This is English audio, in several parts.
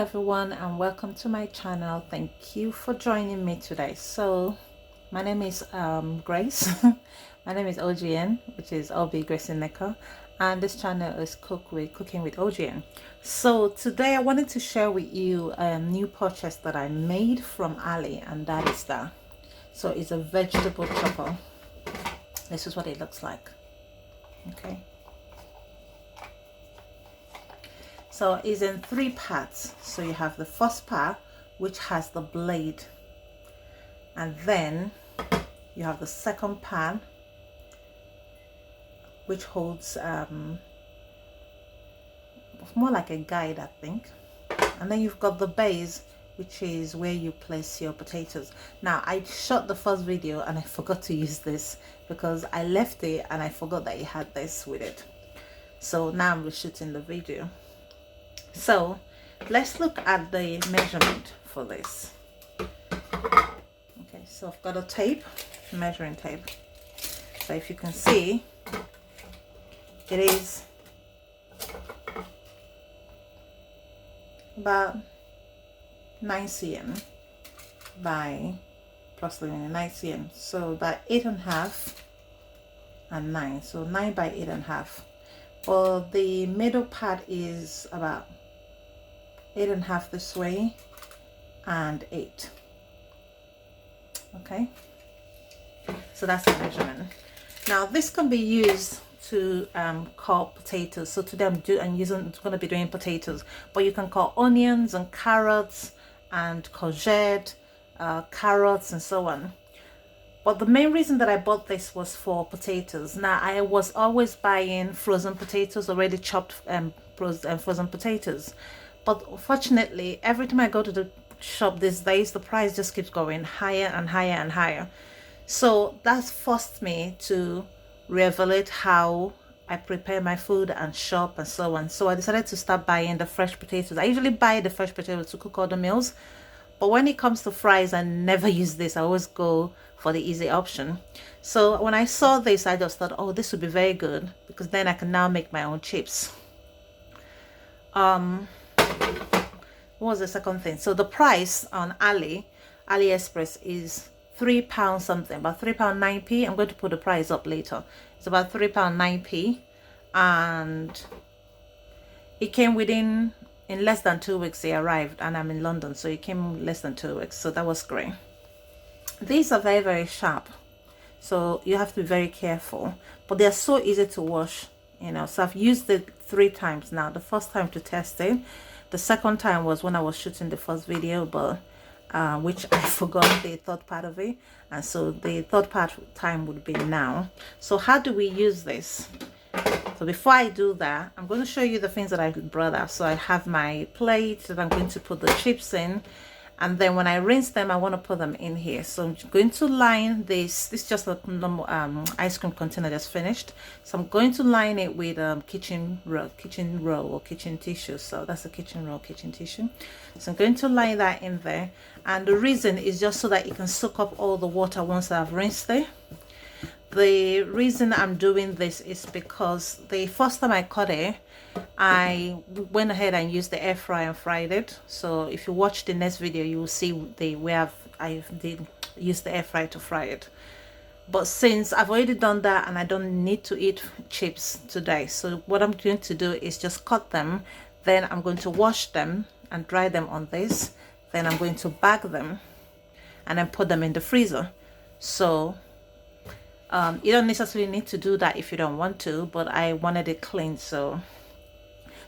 everyone, and welcome to my channel. Thank you for joining me today. So my name is Grace. My name is OGN, which is Obi Grace Neko, and this channel is Cooking with OGN. So today I wanted to share with you a new purchase that I made from Ali, and that is that. So it's a vegetable chopper. This is what it looks like. Okay. So it's in 3 parts. So you have the first part, which has the blade, and then you have the second part, which holds more like a guide, I think, and then you've got the base, which is where you place your potatoes. Now I shot the first video and I forgot to use this because I left it and I forgot that it had this with it. So now I'm reshooting the video. So let's look at the measurement for this. Okay, so I've got a tape, measuring tape. So if you can see, it is about 9 cm by plus 9 cm, so about 8.5 and 9, so 9 by 8.5. Well, the middle part is about 8.5 this way and 8. Okay, so that's the measurement. Now this can be used to cut potatoes. So today I'm going to be doing potatoes, but you can cut onions and carrots and courgette, carrots and so on. But the main reason that I bought this was for potatoes. Now I was always buying frozen potatoes, already chopped frozen potatoes, but unfortunately every time I go to the shop these days, the price just keeps going higher and higher and higher. So that's forced me to reevaluate how I prepare my food and shop and so on. So I decided to start buying the fresh potatoes. I usually buy the fresh potatoes to cook all the meals, but when it comes to fries, I never use this. I always go for the easy option. So when I saw this, I just thought, oh, this would be very good because then I can now make my own chips. What was the second thing? So the price on Aliexpress is £3 something, about £3.09. I'm going to put the price up later. It's about £3.09, and it came in less than 2 weeks. They arrived, and I'm in London, so it came less than 2 weeks, so that was great. These are very, very sharp, so you have to be very careful, but they're so easy to wash, you know. So I've used it 3 times now. The first time to test it, the second time was when I was shooting the first video, but which I forgot the third part of it, and so the third part time would be now. So how do we use this? So before I do that, I'm going to show you the things that I brought up. So I have my plate that I'm going to put the chips in, and then when I rinse them, I want to put them in here. So I'm going to line this is just a normal ice cream container just finished, so I'm going to line it with kitchen roll or kitchen tissue. So that's a kitchen roll, kitchen tissue. So I'm going to line that in there, and the reason is just so that it can soak up all the water once I've rinsed it. The reason I'm doing this is because the first time I cut it, I went ahead and used the air fryer and fried it. So if you watch the next video, you will see where I did use the air fryer to fry it. But since I've already done that and I don't need to eat chips today, so what I'm going to do is just cut them, then I'm going to wash them and dry them on this, then I'm going to bag them and then put them in the freezer. So you don't necessarily need to do that if you don't want to, but I wanted it clean. So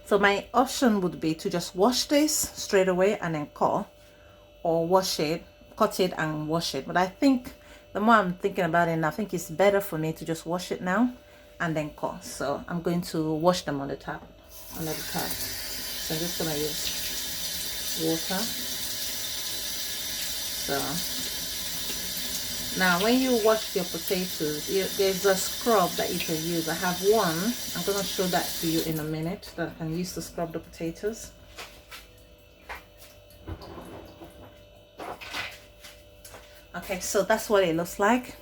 my option would be to just wash this straight away and then cut, or cut it and wash it. But I think the more I'm thinking about it now, I think it's better for me to just wash it now and then cut. So I'm going to wash them on the tap, under the tap. So I'm just gonna use water. So now when you wash your potatoes, there's a scrub that you can use. I have one. I'm going to show that to you in a minute, that I can use to scrub the potatoes. Okay, so that's what it looks like.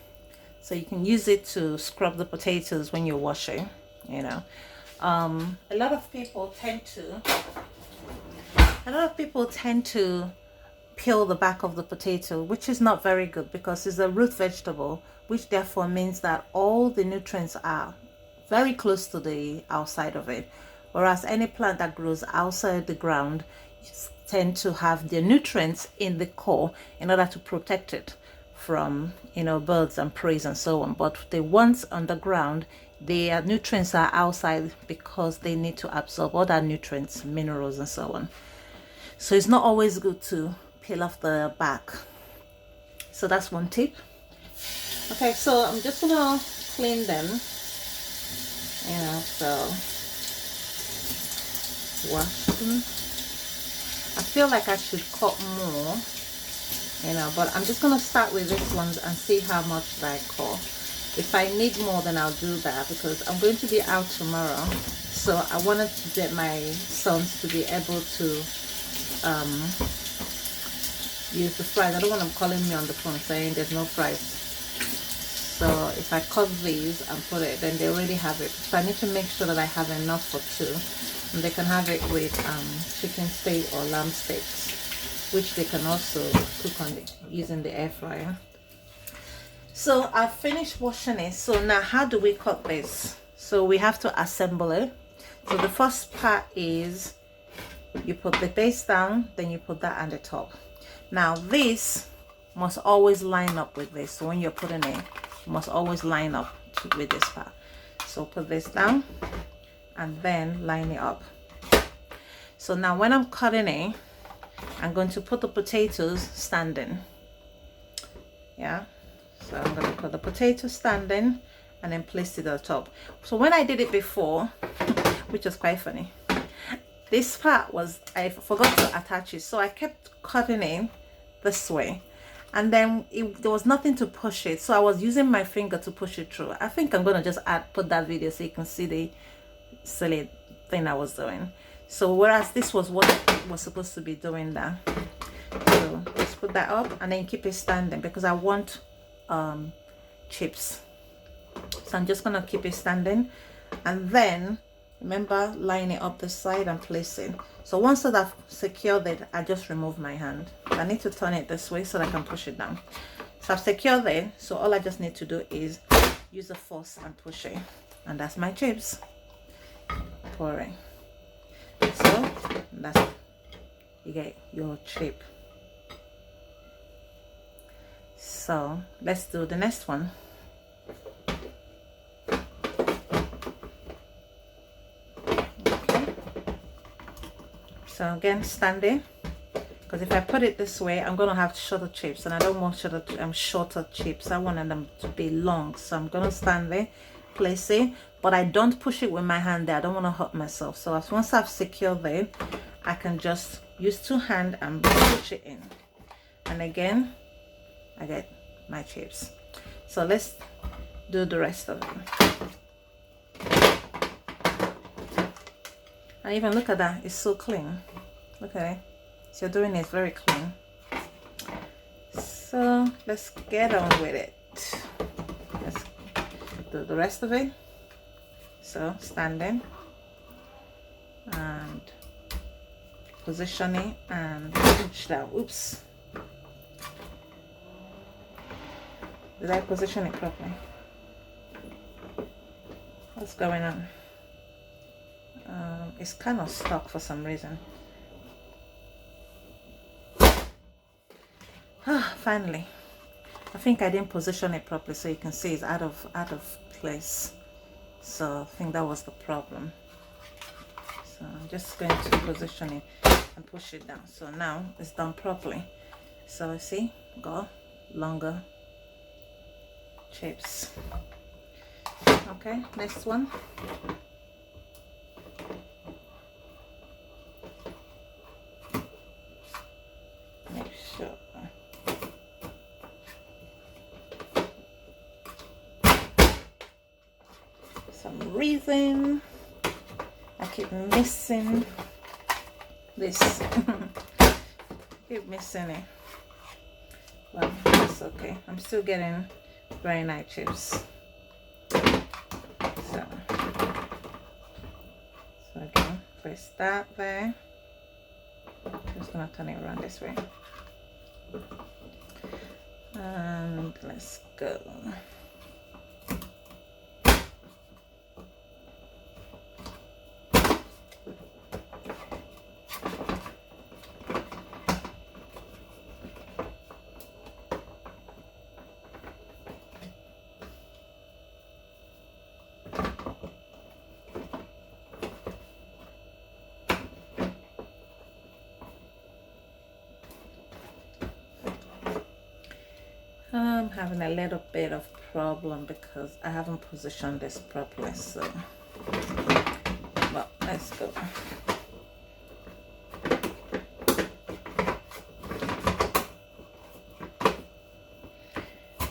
So you can use it to scrub the potatoes when you're washing, you know. A lot of people tend to A lot of people tend to peel the back of the potato, which is not very good because it's a root vegetable, which therefore means that all the nutrients are very close to the outside of it. Whereas any plant that grows outside the ground tend to have the nutrients in the core in order to protect it from, you know, birds and prey and so on. But the ones underground, their nutrients are outside because they need to absorb other nutrients, minerals and so on. So it's not always good to peel off the back. So that's one tip. Okay, so I'm just gonna clean them, you know, so wash them. I feel like I should cut more, you know, but I'm just gonna start with this one and see how much that I cut. If I need more, then I'll do that because I'm going to be out tomorrow. So I wanted to get my sons to be able to use the fries. I don't want them calling me on the phone saying there's no fries. So if I cut these and put it, then they already have it. So I need to make sure that I have enough for two, and they can have it with chicken steak or lamb steaks, which they can also cook on using the air fryer. So I've finished washing it. So now how do we cut this? So we have to assemble it. So the first part is you put the base down, then you put that on the top. Now this must always line up with this. So when you're putting it, you must always line up with this part. So put this down and then line it up. So now when I'm cutting it, I'm going to put the potatoes standing. Yeah, so I'm going to put the potato standing and then place it on top. So when I did it before, which was quite funny, this part was, I forgot to attach it, so I kept cutting it this way, and then there was nothing to push it, so I was using my finger to push it through. I think I'm gonna just put that video so you can see the silly thing I was doing. So whereas this was what was supposed to be doing that. So let's put that up and then keep it standing because I want chips. So I'm just gonna keep it standing, and then remember, line it up the side and place it. So once that I've secured it, I just remove my hand. I need to turn it this way so that I can push it down. So I've secured it, so all I just need to do is use a force and push it, and that's my chips. Pouring. So that's, you get your chip. So let's do the next one. So again, standing, because if I put it this way, I'm gonna have shorter chips, and I don't want shorter chips. I want them to be long. So I'm gonna stand there, place it, but I don't push it with my hand there. I don't want to hurt myself. So once I've secured it, I can just use two hands and push it in, and again, I get my chips. So let's do the rest of it. And even look at that, it's so clean. Look at it. So you're doing it very clean. So let's get on with it. Let's do the rest of it. So standing and positioning and push down. Oops. Did I position it properly? What's going on? It's kind of stuck for some reason. Finally, I think I didn't position it properly, so you can see it's out of place. So I think that was the problem. So I'm just going to position it and push it down. So now it's done properly. So see, got longer chips. Okay, next one. Make sure. Some reason I keep missing this. Keep missing it. Well, that's okay. I'm still getting very nice chips. So again, press that there. just gonna turn it around this way. And let's go. I'm having a little bit of problem because I haven't positioned this properly, so well, let's go.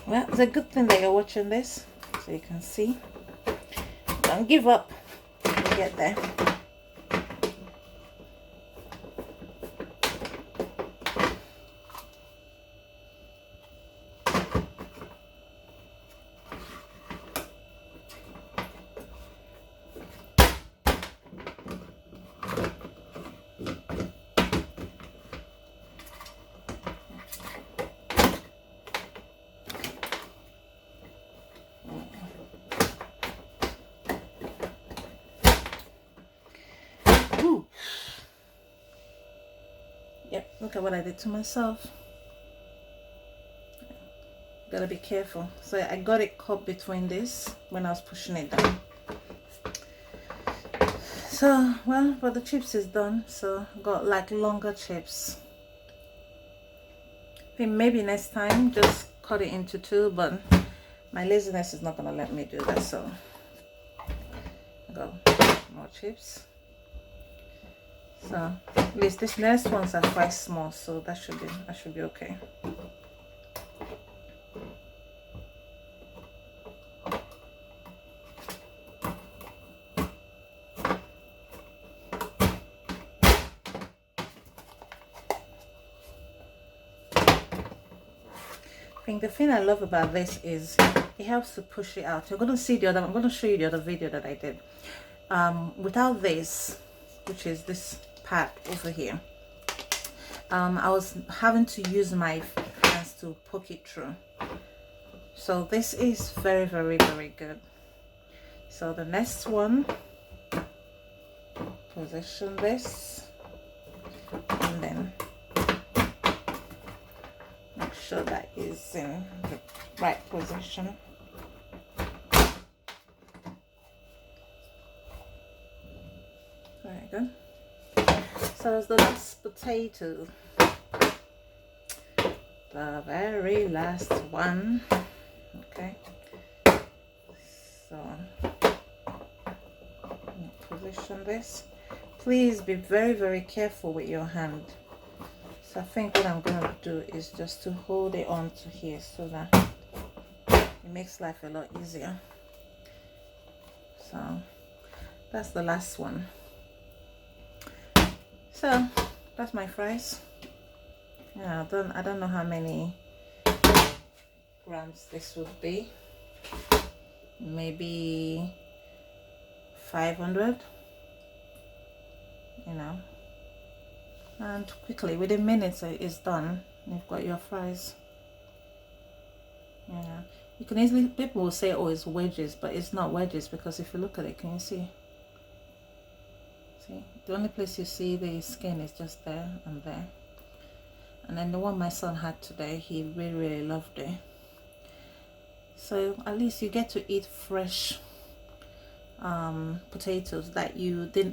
Well, it's a good thing that you're watching this so you can see. Don't give up when you get there. Yep, look at what I did to myself. Gotta be careful. So I got it caught between this when I was pushing it down. So, well, but the chips is done. So got like longer chips. I think maybe next time just cut it into two, but my laziness is not gonna let me do that. So I got more chips. So at least these next ones are quite small, so that should be okay. I think the thing I love about this is it helps to push it out. You're going to see the other, I'm going to show you the other video that I did. Without this, which is this part over here, I was having to use my hands to poke it through. So this is very, very, very good. So the next one, position this and then make sure that is in the right position. Very good. So as the last potato, the very last one. Okay, so position this. Please be very, very careful with your hand. So I think what I'm going to do is just to hold it on to here so that it makes life a lot easier. So that's the last one. So that's my fries. Yeah, I don't know how many grams this would be. Maybe 500, you know. And quickly, within minutes, it's done. You've got your fries. Yeah, you can easily, people will say, oh, it's wedges, but it's not wedges, because if you look at it, can you see? See, the only place you see the skin is just there and there. And then the one my son had today, he really, really loved it. So at least you get to eat fresh potatoes that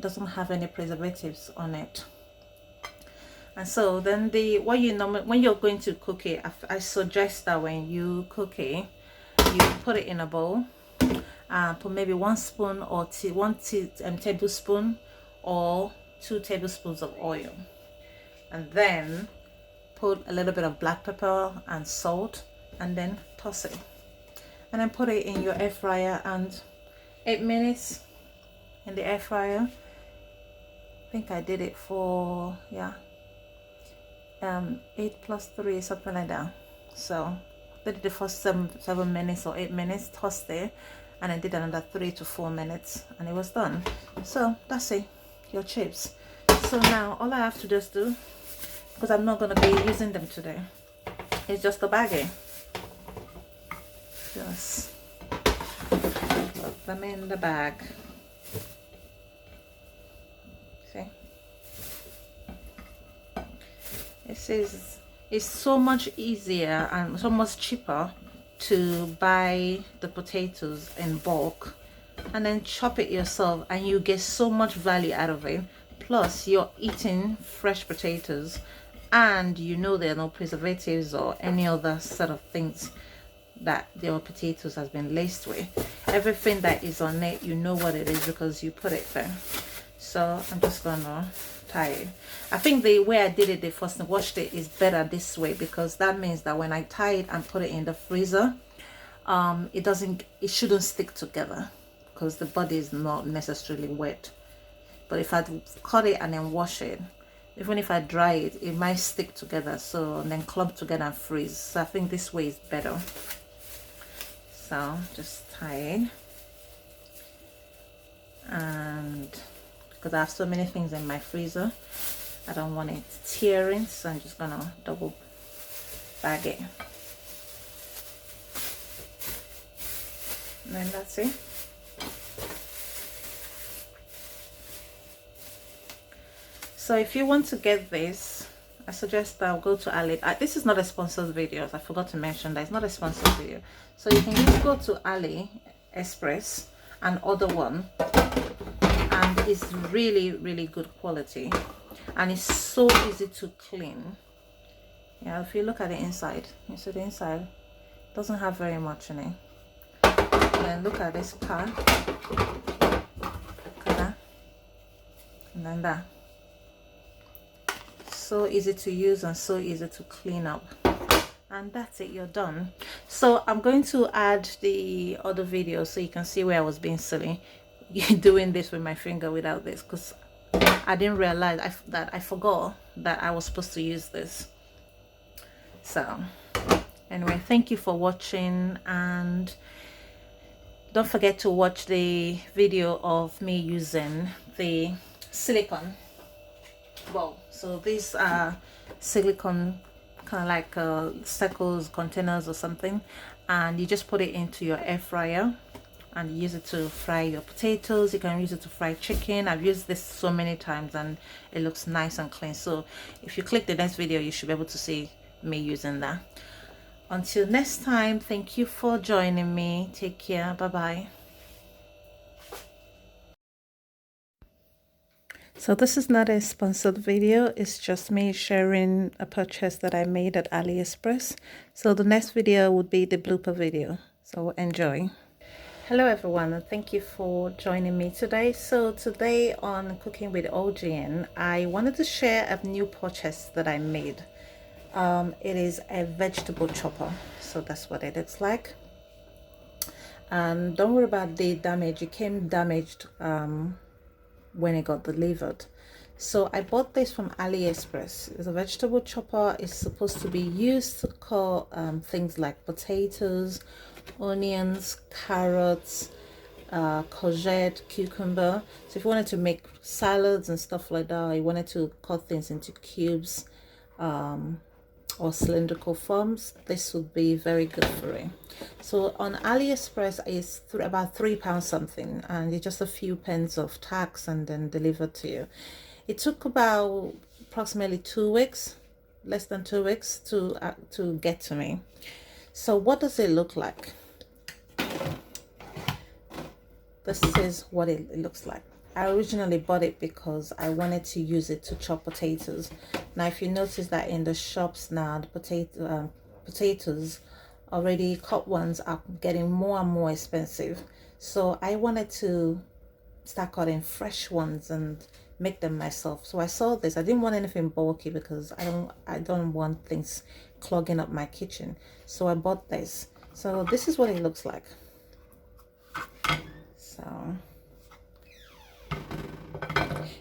doesn't have any preservatives on it. And so then when you're going to cook it, I suggest that when you cook it, you put it in a bowl, put maybe 1 spoon or 1 tablespoon or 2 tablespoons of oil, and then put a little bit of black pepper and salt, and then toss it, and then put it in your air fryer, and 8 minutes in the air fryer. I think I did it for 8 plus 3, something like that. So I did it for 7 minutes or 8 minutes, tossed it, and I did another 3 to 4 minutes, and it was done. So that's it, your chips. So now all I have to just do because I'm not going to be using them today. It's just a baggie. Just put them in the bag. See, it's so much easier and so much cheaper to buy the potatoes in bulk and then chop it yourself, and you get so much value out of it. Plus you're eating fresh potatoes, and you know there are no preservatives or any other sort of things that your potatoes has been laced with. Everything that is on it, you know what it is because you put it there. So I'm just gonna tie it. I think the way I did it the first and washed it is better this way, because that means that when I tie it and put it in the freezer, it shouldn't stick together because the body is not necessarily wet. But if I cut it and then wash it, even if I dry it, it might stick together, so and then clump together and freeze. So I think this way is better. So just tie it, and because I have so many things in my freezer, I don't want it tearing, so I'm just gonna double bag it, and then that's it. So if you want to get this, I suggest that I'll go to Ali. This is not a sponsored video. I forgot to mention that it's not a sponsored video. So you can just go to Aliexpress and order one, and it's really, really good quality, and it's so easy to clean. Yeah, if you look at the inside, you see the inside doesn't have very much in it. And then look at this part. Look at that. And then that. So easy to use and so easy to clean up, and that's it, you're done. So I'm going to add the other video so you can see where I was being silly doing this with my finger without this, because I didn't realize that I forgot that I was supposed to use this. So anyway, thank you for watching, and don't forget to watch the video of me using the silicone bowl. So these are silicone kind of like circles, containers or something, and you just put it into your air fryer and use it to fry your potatoes. You can use it to fry chicken. I've used this so many times and it looks nice and clean. So if you click the next video, you should be able to see me using that. Until next time, thank you for joining me. Take care. Bye bye. So this is not a sponsored video, it's just me sharing a purchase that I made at AliExpress. So the next video would be the blooper video, so enjoy. Hello everyone, and thank you for joining me today. So today on Cooking with OGN, I wanted to share a new purchase that I made. It is a vegetable chopper, so that's what it looks like. And don't worry about the damage, it came damaged when it got delivered. So I bought this from AliExpress. It's a vegetable chopper. It's supposed to be used to cut things like potatoes, onions, carrots, courgette, cucumber. So if you wanted to make salads and stuff like that, or you wanted to cut things into cubes or cylindrical forms, this would be very good for it. So on AliExpress it's about £3 something, and it's just a few pence of tax and then delivered to you. It took about approximately 2 weeks, less than 2 weeks to get to me. So what does it look like? This is what it looks like. I originally bought it because I wanted to use it to chop potatoes. Now if you notice that in the shops now, the potatoes already cut ones are getting more and more expensive, so I wanted to start cutting fresh ones and make them myself. So I saw this. I didn't want anything bulky because I don't want things clogging up my kitchen, so I bought this. So this is what it looks like. So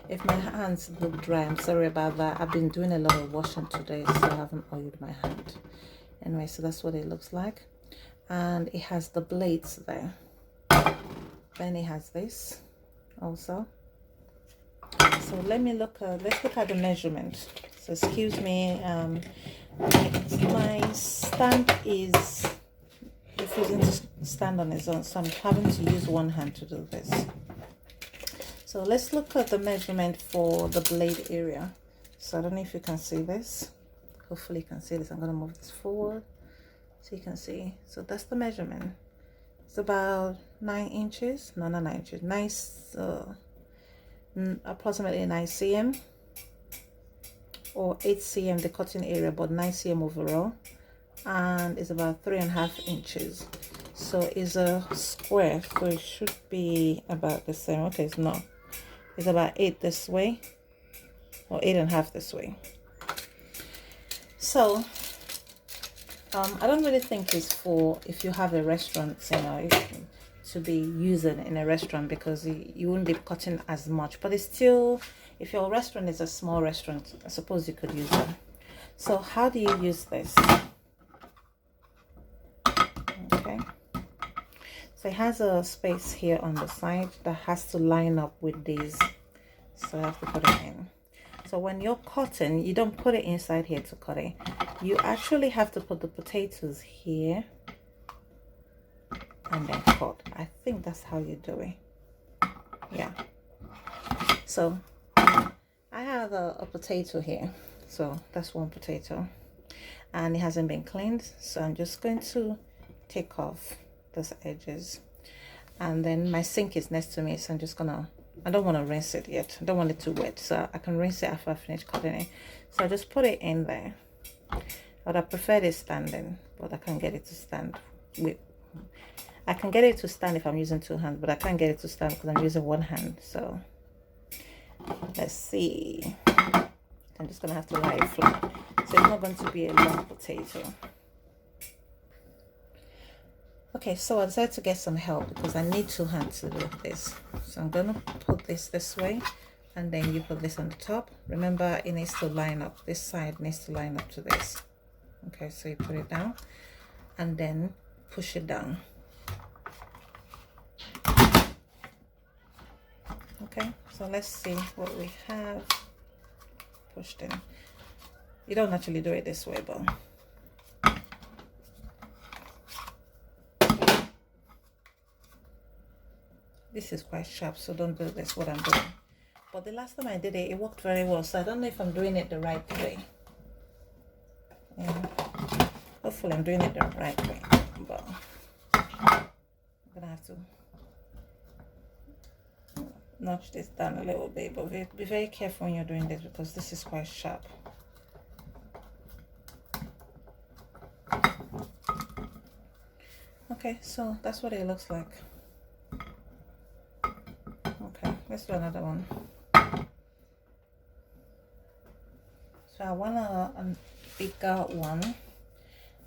if my hands look dry, I'm sorry about that. I've been doing a lot of washing today, so I haven't oiled my hand. Anyway, so that's what it looks like, and it has the blades there. Then it has this also. So let's look at the measurement. So excuse me, my stand is refusing to stand on its own, so I'm having to use one hand to do this. So let's look at the measurement for the blade area. So I don't know if you can see this. Hopefully you can see this. I'm going to move this forward so you can see. So that's the measurement. It's about 9 inches. No, not 9 inches. Nice, approximately 9 cm or 8 cm the cutting area, but 9 cm overall. And it's about 3.5 inches. So it's a square, so it should be about the same. Okay, it's not. It's about 8 this way, or 8.5 this way. So I don't really think it's for if you have a restaurant, you know, to be using in a restaurant, because you wouldn't be cutting as much. But it's still, if your restaurant is a small restaurant, I suppose you could use it. So how do you use this? Okay, so it has a space here on the side that has to line up with these, so I have to put it in. So when you're cutting, you don't put it inside here to cut it. You actually have to put the potatoes here and then cut. I think that's how you do it. Yeah. So I have a potato here. So that's one potato. And it hasn't been cleaned. So I'm just going to take off those edges. And then my sink is next to me. So I'm just going to, I don't want to rinse it yet. I don't want it too wet. So I can rinse it after I finish cutting it. So I just put it in there. But I prefer it standing, but I can't get it to stand with. I can get it to stand if I'm using 2 hands, but I can't get it to stand because I'm using 1 hand. So let's see. I'm just gonna have to lie it flat. So it's not going to be a long potato. Okay, so I decided to get some help because I need 2 hands to do this. So I'm gonna put this way, and then you put this on the top. Remember, it needs to line up. This side needs to line up to this. Okay, so you put it down and then push it down. Okay, so let's see what we have pushed in. You don't actually do it this way, but this is quite sharp, so don't do this what I'm doing. But the last time I did it, it worked very well, so I don't know if I'm doing it the right way. Yeah. Hopefully I'm doing it the right way, but I'm gonna have to notch this down a little bit, but be very careful when you're doing this because this is quite sharp. Okay, so that's what it looks like. Okay, let's do another one. So I want a bigger one,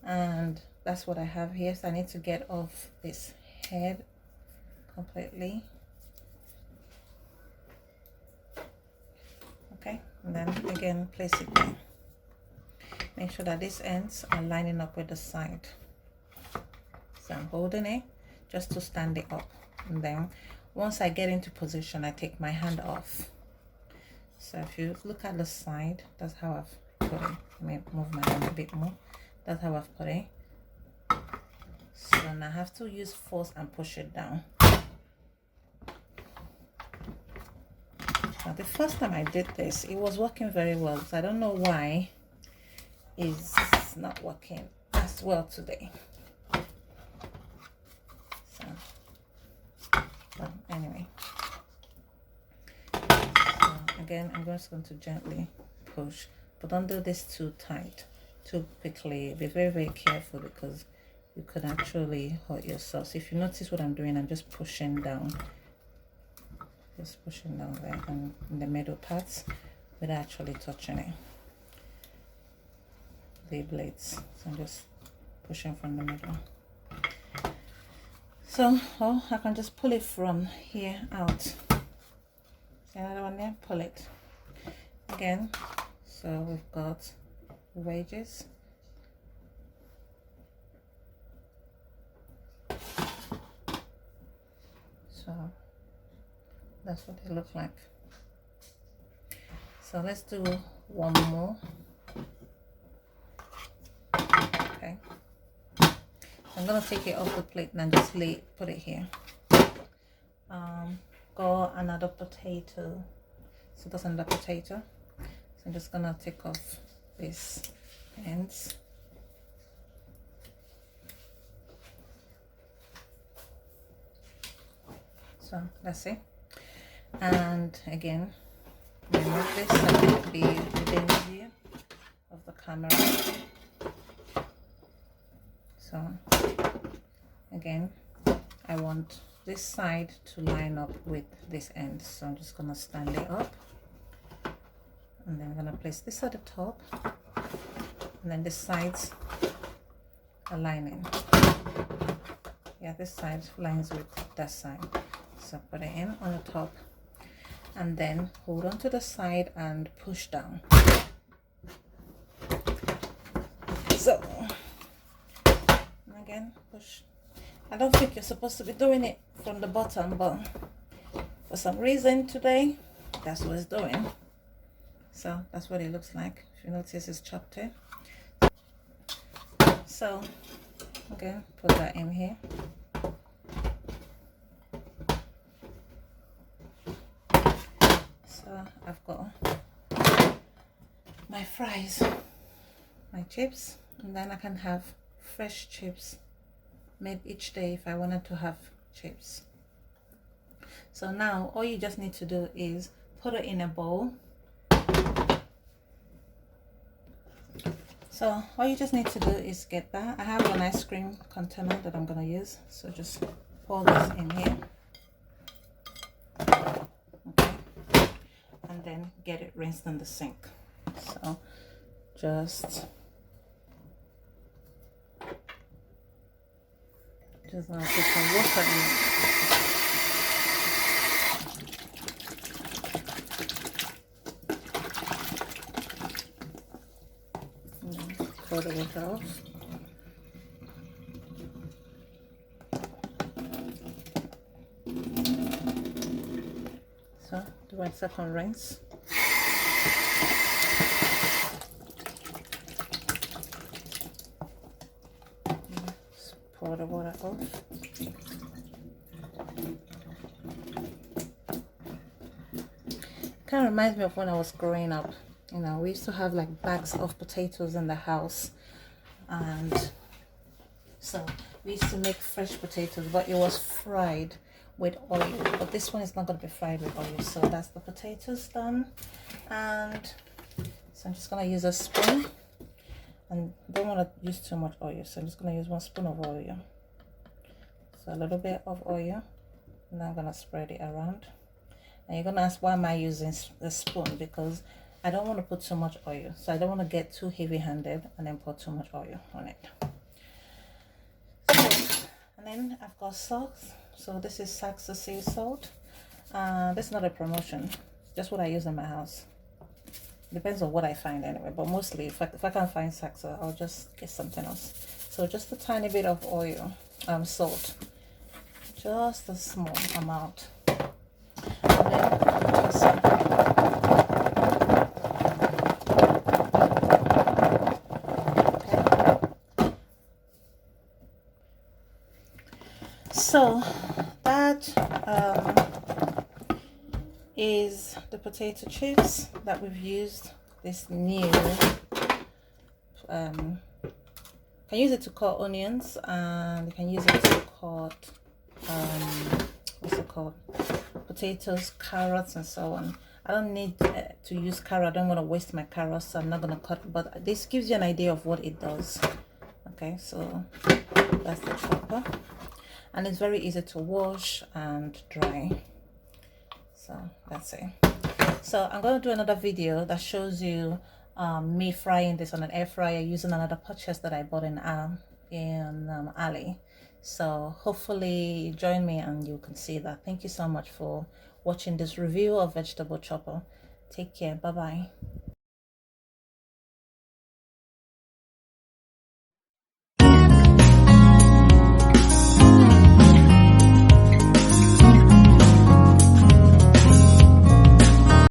and that's what I have here. So I need to get off this head completely. Okay, and then again place it there. Make sure that these ends are lining up with the side. So I'm holding it just to stand it up, and then once I get into position, I take my hand off. So if you look at the side, that's how I've put it. Let me move my hand a bit more. That's how I've put it. So then I have to use force and push it down. Now the first time I did this, it was working very well. So I don't know why it's not working as well today. So, but anyway. So again, I'm just going to gently push, but don't do this too tight, too quickly. Be very, very careful because you could actually hurt yourself. So if you notice what I'm doing, I'm just pushing down. Just pushing down there and in the middle parts without actually touching it. The blades. So I'm just pushing from the middle. So I can just pull it from here out. See another one there? Pull it. Again. So we've got wedges. So that's what they look like. So let's do one more. Okay, I'm gonna take it off the plate and just put it here. Got another potato. So that's another potato. So I'm just gonna take off these ends. So that's it. And again, remove this so it will be within view of the camera. So again, I want this side to line up with this end, so I'm just gonna stand it up, and then I'm gonna place this at the top, and then this side's aligning. Yeah, this side lines with that side. So put it in on the top, and then hold on to the side and push down. So again, push. I don't think you're supposed to be doing it from the bottom, but for some reason today that's what it's doing. So that's what it looks like. If you notice, it's chopped here. So again, put that in here. So I've got my fries, my chips, and then I can have fresh chips made each day if I wanted to have chips. So now all you just need to do is put it in a bowl. So all you just need to do is get that. I have an ice cream container that I'm gonna use, so just pour this in here. Okay, and then get it rinsed in the sink. So just gonna put some water in it. Pour the water off. So do a second rinse. Pour the water off. Kind of reminds me of when I was growing up. You know, we used to have like bags of potatoes in the house, and so we used to make fresh potatoes, but it was fried with oil. But this one is not going to be fried with oil. So that's the potatoes done, and so I'm just going to use a spoon, and don't want to use too much oil, so I'm just going to use 1 spoon of oil. So a little bit of oil, and I'm going to spread it around. And you're going to ask, why am I using a spoon? Because I don't want to put too much oil, so I don't want to get too heavy-handed and then put too much oil on it. So, and then I've got salt. So this is Saxo sea salt. This is not a promotion, just what I use in my house. Depends on what I find anyway, but mostly if I can't find Saxo, I'll just get something else. So just a tiny bit of oil, salt, just a small amount. And then so that is the potato chips that we've used. This new can use it to cut onions, and you can use it to cut what's it called, potatoes, carrots, and so on. I don't need to use carrot. I don't want to waste my carrots, so I'm not going to cut, but this gives you an idea of what it does. Okay, so that's the chopper, and it's very easy to wash and dry. So that's it. So I'm going to do another video that shows you me frying this on an air fryer using another purchase that I bought in Ali. So hopefully join me and you can see that. Thank you so much for watching this review of vegetable chopper. Take care. Bye bye.